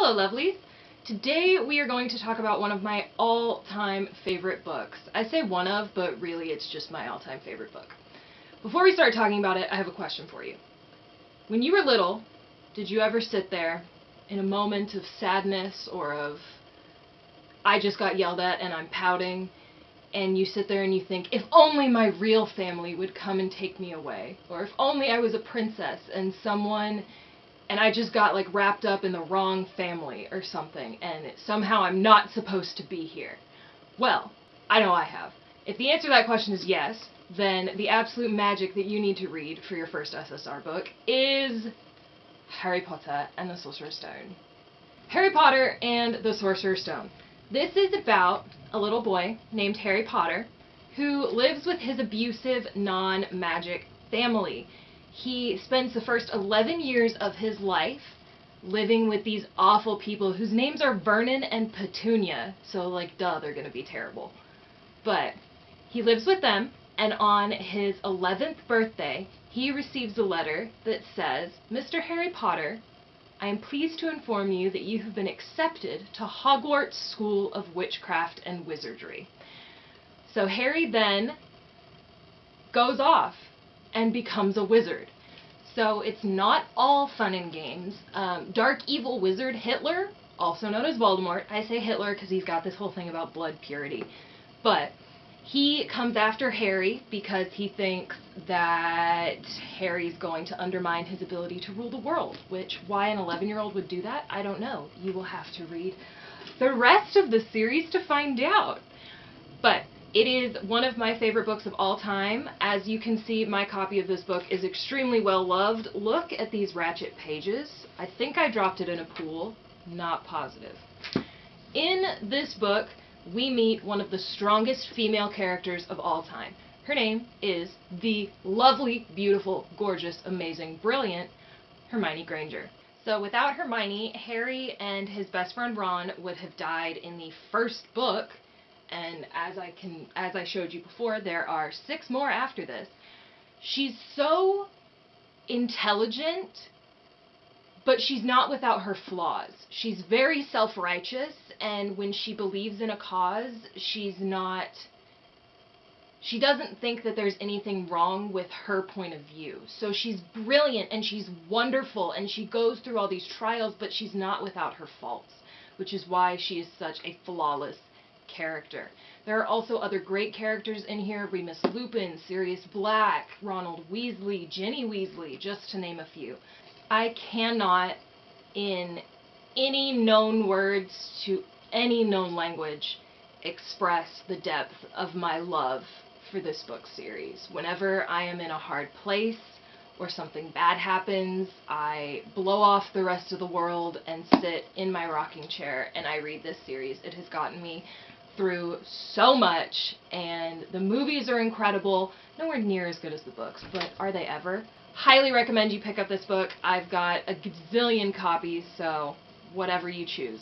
Hello, lovelies! Today we are going to talk about one of my all-time favorite books. I say one of, but really it's just my all-time favorite book. Before we start talking about it, I have a question for you. When you were little, did you ever sit there in a moment of sadness or of, I just got yelled at and I'm pouting, and you sit there and you think, if only my real family would come and take me away, or if only I was a princess and I just got like wrapped up in the wrong family or something, and somehow I'm not supposed to be here? Well, I know I have. If the answer to that question is yes, then the absolute magic that you need to read for your first SSR book is Harry Potter and the Sorcerer's Stone. Harry Potter and the Sorcerer's Stone. This is about a little boy named Harry Potter who lives with his abusive, non-magic family. He spends the first 11 years of his life living with these awful people whose names are Vernon and Petunia, so like duh, they're gonna be terrible. But he lives with them, and on his 11th birthday, he receives a letter that says, "Mr. Harry Potter, I am pleased to inform you that you have been accepted to Hogwarts School of Witchcraft and Wizardry." So Harry then goes off and becomes a wizard. So it's not all fun and games. Dark evil wizard Hitler, also known as Voldemort, I say Hitler because he's got this whole thing about blood purity, but he comes after Harry because he thinks that Harry's going to undermine his ability to rule the world, which, why an 11-year-old would do that, I don't know. You will have to read the rest of the series to find out. But it is one of my favorite books of all time. As you can see, my copy of this book is extremely well loved. Look at these ratchet pages. I think I dropped it in a pool. Not positive. In this book, we meet one of the strongest female characters of all time. Her name is the lovely, beautiful, gorgeous, amazing, brilliant Hermione Granger. So without Hermione, Harry and his best friend Ron would have died in the first book, and as I showed you before, there are 6 more after this. She's so intelligent, but she's not without her flaws. She's very self-righteous, and when she believes in a cause, she doesn't think that there's anything wrong with her point of view. So she's brilliant, and she's wonderful, and she goes through all these trials, but she's not without her faults, which is why she is such a flawless character. There are also other great characters in here: Remus Lupin, Sirius Black, Ronald Weasley, Ginny Weasley, just to name a few. I cannot, in any known words to any known language, express the depth of my love for this book series. Whenever I am in a hard place or something bad happens, I blow off the rest of the world and sit in my rocking chair and I read this series. It has gotten me through so much, and the movies are incredible. Nowhere near as good as the books, but are they ever? Highly recommend you pick up this book. I've got a gazillion copies, so whatever you choose.